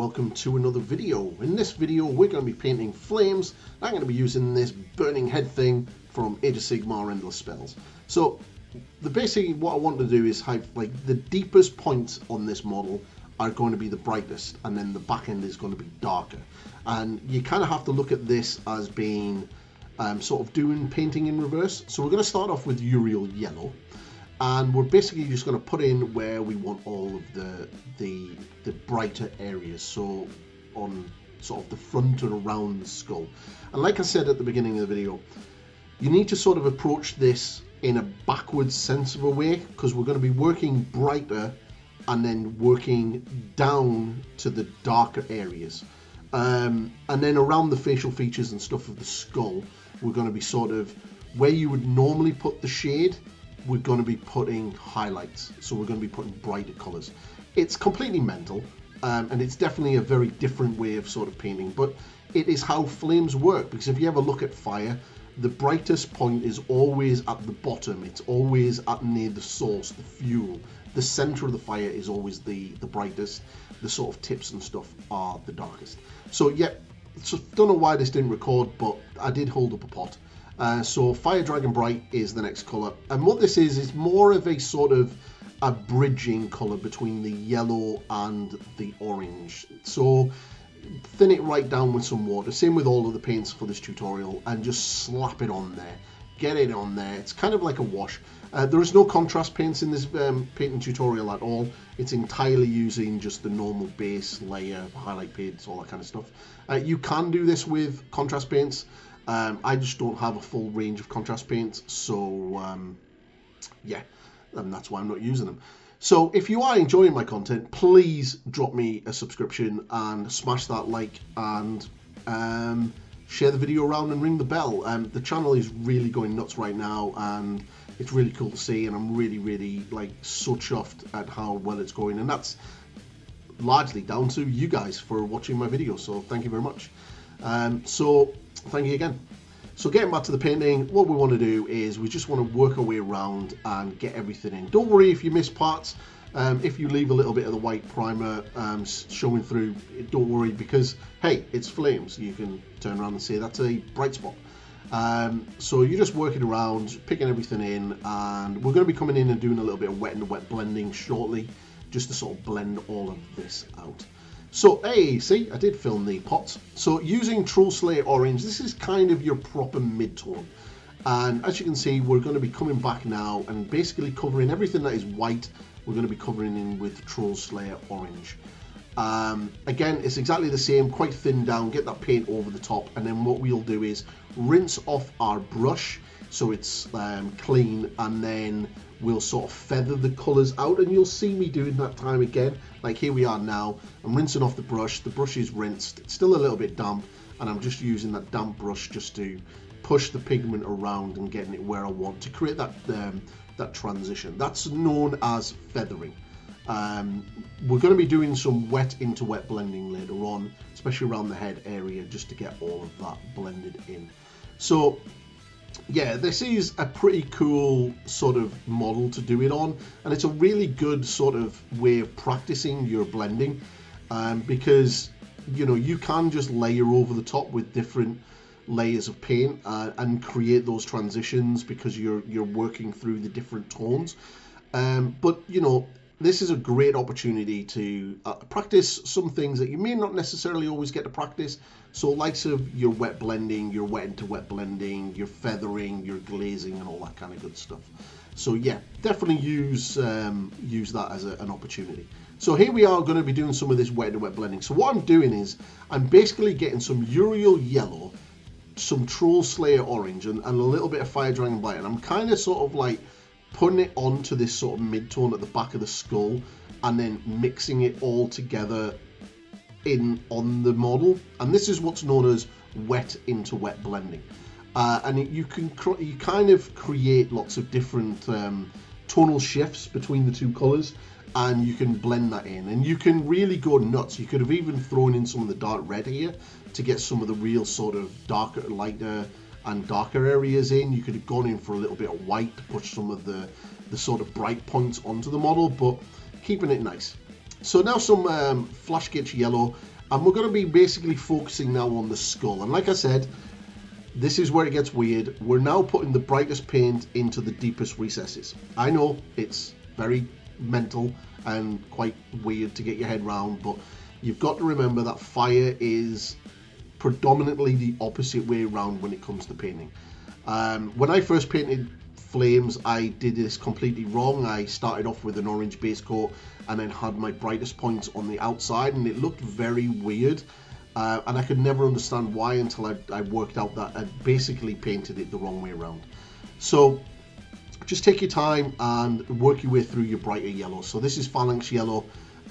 welcome to another video. In this video we're going to be painting flames. I'm going to be using this burning head thing from Age of Sigmar Endless Spells. So basically what I want to do is have like the deepest points on this model are going to be the brightest, and then the back end is going to be darker. And you kind of have to look at this as being sort of doing painting in reverse. So we're going to start off with Uriel Yellow. And we're basically just going to put in where we want all of the brighter areas, so on sort of the front and around the skull. And like I said at the beginning of the video, you need to sort of approach this in a backwards sense of a way, because we're going to be working brighter and then working down to the darker areas. And then around the facial features and stuff of the skull, we're going to be sort of where you would normally put the shade, we're going to be putting highlights. So we're going to be putting brighter colors. It's completely mental, and it's definitely a very different way of sort of painting, but it is how flames work. Because if you ever look at fire, the brightest point is always at the bottom. It's always at near the source, the fuel. The center of the fire is always the brightest. The sort of tips and stuff are the darkest. So yeah, so don't know why this didn't record, but I did hold up a pot. So Fire Dragon Bright is the next colour, and what this is more of a sort of a bridging colour between the yellow and the orange. So thin it right down with some water, same with all of the paints for this tutorial, and just slap it on there, get it on there. It's kind of like a wash. There is no contrast paints in this painting tutorial at all. It's entirely using just the normal base layer, highlight paints, all that kind of stuff. You can do this with contrast paints. I just don't have a full range of contrast paints, so yeah, and that's why I'm not using them. So if you are enjoying my content, please drop me a subscription and smash that like, and share the video around and ring the bell. The channel is really going nuts right now, and it's really cool to see, and I'm really like so chuffed at how well it's going, and that's largely down to you guys for watching my videos, so thank you very much. So thank you again. So getting back to the painting, what we want to do is we just want to work our way around and get everything in. Don't worry if you miss parts. If you leave a little bit of the white primer showing through, don't worry, because hey, it's flames. You can turn around and say that's a bright spot. So you're just working around, picking everything in, and we're going to be coming in and doing a little bit of wet and wet blending shortly, just to sort of blend all of this out. So, hey, see, I did film the pots. So using Troll Slayer Orange, this is kind of your proper mid-tone. And as you can see, we're going to be coming back now and basically covering everything that is white. We're going to be covering in with Troll Slayer Orange. Again, it's exactly the same, quite thin down, get that paint over the top. And then what we'll do is rinse off our brush so it's clean, and then we'll sort of feather the colors out, and you'll see me doing that time again. Like here we are now, I'm rinsing off the brush is rinsed, it's still a little bit damp, and I'm just using that damp brush just to push the pigment around and getting it where I want to create that that transition. That's known as feathering. We're going to be doing some wet into wet blending later on, especially around the head area, just to get all of that blended in. So yeah, this is a pretty cool sort of model to do it on, and it's a really good sort of way of practicing your blending, because you know, you can just layer over the top with different layers of paint and create those transitions because you're working through the different tones. But you know, this is a great opportunity to practice some things that you may not necessarily always get to practice. So likes of your wet blending, your wet into wet blending, your feathering, your glazing, and all that kind of good stuff. So yeah, definitely use that as an opportunity. So here we are going to be doing some of this wet into wet blending. So what I'm doing is I'm basically getting some Uriel Yellow, some Troll Slayer Orange, and a little bit of Fire Dragon Bright, and I'm kind of sort of like putting it onto this sort of mid-tone at the back of the skull, and then mixing it all together on the model. And this is what's known as wet into wet blending. And you kind of create lots of different tonal shifts between the two colors, and you can blend that in, and you can really go nuts. You could have even thrown in some of the dark red here to get some of the real sort of darker, lighter and darker areas in. You could have gone in for a little bit of white to push some of the sort of bright points onto the model, but keeping it nice. So now some Flash Gitch Yellow, And we're going to be basically focusing now on the skull. And like I said, this is where it gets weird. We're now putting the brightest paint into the deepest recesses. I know it's very mental and quite weird to get your head around, but you've got to remember that fire is predominantly the opposite way around when it comes to painting. When I first painted flames, I did this completely wrong. I started off with an orange base coat and then had my brightest points on the outside, and it looked very weird. And I could never understand why until I worked out that I basically painted it the wrong way around. So just take your time and work your way through your brighter yellow. So this is phalanx yellow,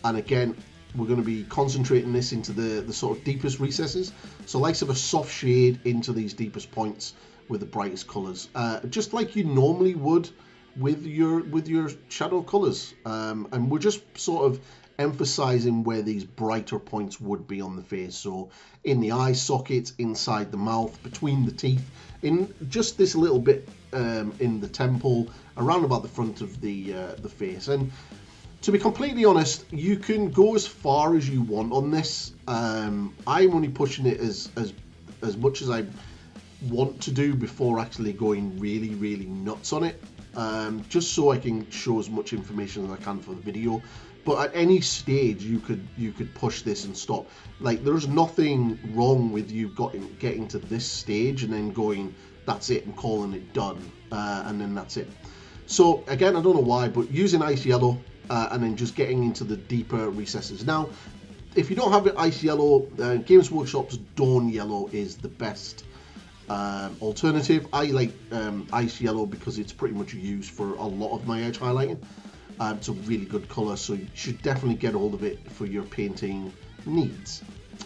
and again, we're going to be concentrating this into the sort of deepest recesses. So likes of a soft shade into these deepest points with the brightest colours, just like you normally would with your shadow colours. And we're just sort of emphasizing where these brighter points would be on the face. So in the eye sockets, inside the mouth, between the teeth, in just this little bit in the temple, around about the front of the face. And to be completely honest, you can go as far as you want on this. I'm only pushing it as much as I want to do before actually going really nuts on it, just so I can show as much information as I can for the video. But at any stage you could push this and stop. Like, there's nothing wrong with you getting to this stage and then going, that's it, and calling it done, and then that's it. So again, I don't know why, but using ice yellow and then just getting into the deeper recesses. Now, if you don't have it ice yellow, Games Workshop's Dawn yellow is the best alternative. I like ice yellow because it's pretty much used for a lot of my edge highlighting. It's a really good colour, so you should definitely get hold of it for your painting needs.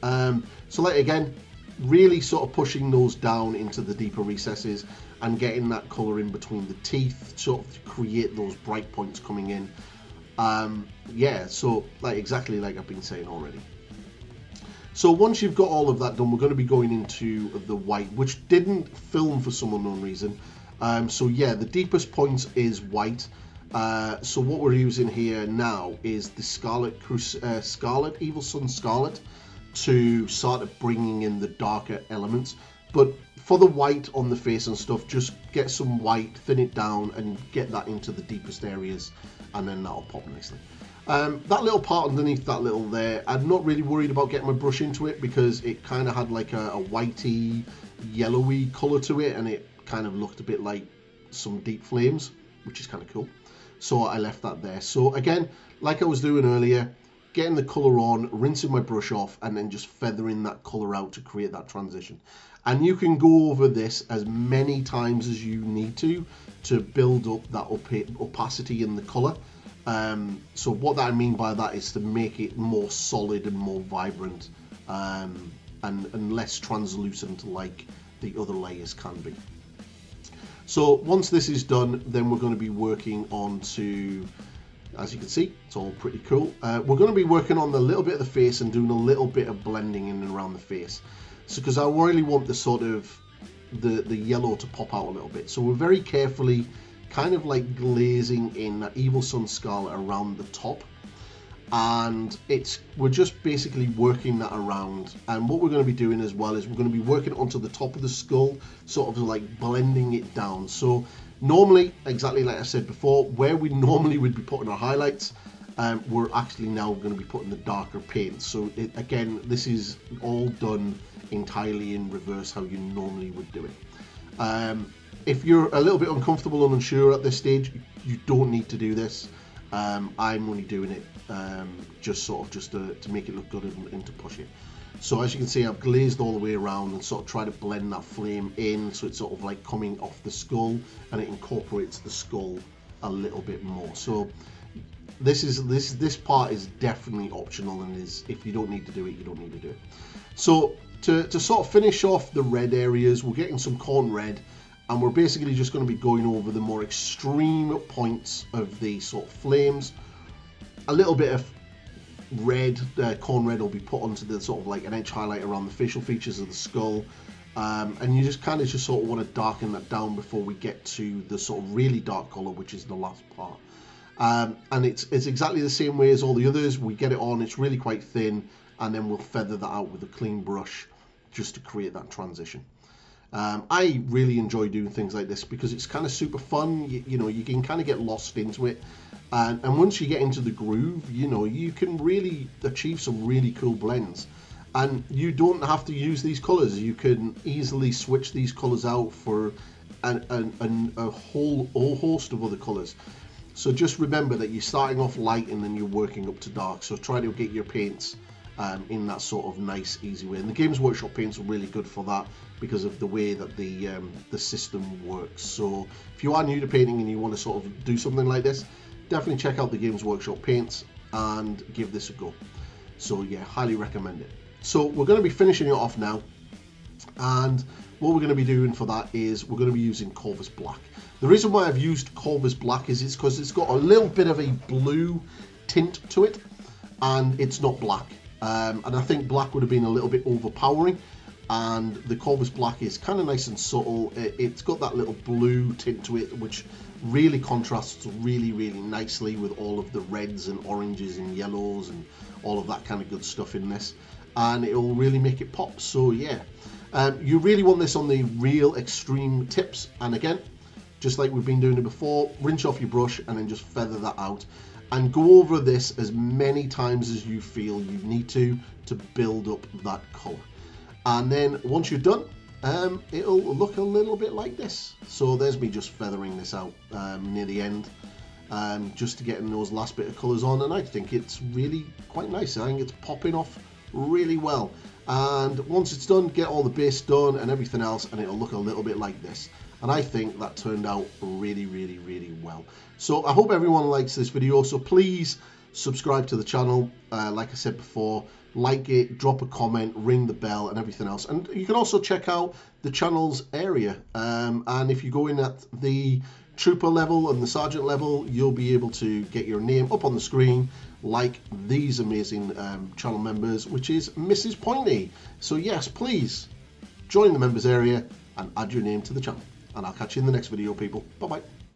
So like, again, really sort of pushing those down into the deeper recesses and getting that colour in between the teeth, sort of to create those bright points coming in. Yeah, so like exactly like I've been saying already. So once you've got all of that done, we're going to be going into the white, which didn't film for some unknown reason. So yeah, the deepest points is white. So what we're using here now is the Scarlet Evil Sun Scarlet to start bringing in the darker elements. But for the white on the face and stuff, just get some white, thin it down, and get that into the deepest areas, and then that'll pop nicely. That little part underneath that little there, I'm not really worried about getting my brush into it because it kind of had like a whitey, yellowy colour to it, and it kind of looked a bit like some deep flames, which is kind of cool. So I left that there. So again, like I was doing earlier, getting the colour on, rinsing my brush off, and then just feathering that colour out to create that transition. And you can go over this as many times as you need to build up that opacity in the colour. So what I mean by that is to make it more solid and more vibrant, and less translucent like the other layers can be. So once this is done, then we're going to be working on to, as you can see, it's all pretty cool. We're going to be working on the little bit of the face and doing a little bit of blending in and around the face. So because I really want the sort of the yellow to pop out a little bit. So we're very carefully kind of like glazing in that Evil Sun Scarlet around the top. And we're just basically working that around. And what we're going to be doing as well is we're going to be working onto the top of the skull, sort of like blending it down. So normally, exactly like I said before, where we normally would be putting our highlights, we're actually now going to be putting the darker paint. So again, this is all done entirely in reverse how you normally would do it. If you're a little bit uncomfortable and unsure at this stage, you don't need to do this. I'm only doing it just to make it look good and to push it. So as you can see, I've glazed all the way around and sort of try to blend that flame in, so it's sort of like coming off the skull and it incorporates the skull a little bit more. So this part is definitely optional, and if you don't need to do it, you don't need to do it. So to sort of finish off the red areas, we're getting some corn red, and we're basically just going to be going over the more extreme points of the sort of flames. A little bit of red, corn red, will be put onto the sort of like an edge highlight around the facial features of the skull, and you just kind of sort of want to darken that down before we get to the sort of really dark color, which is the last part. And it's exactly the same way as all the others. We get it on, it's really quite thin, and then we'll feather that out with a clean brush just to create that transition. I really enjoy doing things like this because it's kind of super fun. You know, you can kind of get lost into it, and once you get into the groove, you know, you can really achieve some really cool blends. And you don't have to use these colors. You can easily switch these colors out for a whole host of other colors. So just remember that you're starting off light and then you're working up to dark. So try to get your paints in that sort of nice, easy way. And the Games Workshop paints are really good for that because of the way that the system works. So if you are new to painting and you want to sort of do something like this, definitely check out the Games Workshop paints and give this a go. So yeah, highly recommend it. So we're going to be finishing it off now, and what we're going to be doing for that is we're going to be using Corvus Black. The reason why I've used Corvus Black is it's because it's got a little bit of a blue tint to it, and it's not black. And I think black would have been a little bit overpowering, and the Corvus Black is kind of nice and subtle. It's got that little blue tint to it, which really contrasts really, really nicely with all of the reds and oranges and yellows and all of that kind of good stuff in this. And it will really make it pop. So yeah, you really want this on the real extreme tips. And again, just like we've been doing it before, rinse off your brush and then just feather that out. And go over this as many times as you feel you need to build up that color. And then once you're done, it'll look a little bit like this. So there's me just feathering this out near the end, just to get in those last bit of colors on. And I think it's really quite nice. I think it's popping off really well. And once it's done, get all the base done and everything else, and it'll look a little bit like this. And I think that turned out really, really, really well. So I hope everyone likes this video. So please subscribe to the channel. Like I said before, like it, drop a comment, ring the bell and everything else. And you can also check out the channel's area. And if you go in at the trooper level and the sergeant level, you'll be able to get your name up on the screen like these amazing channel members, which is Mrs. Pointy. So yes, please join the members area and add your name to the channel. And I'll catch you in the next video, people. Bye-bye.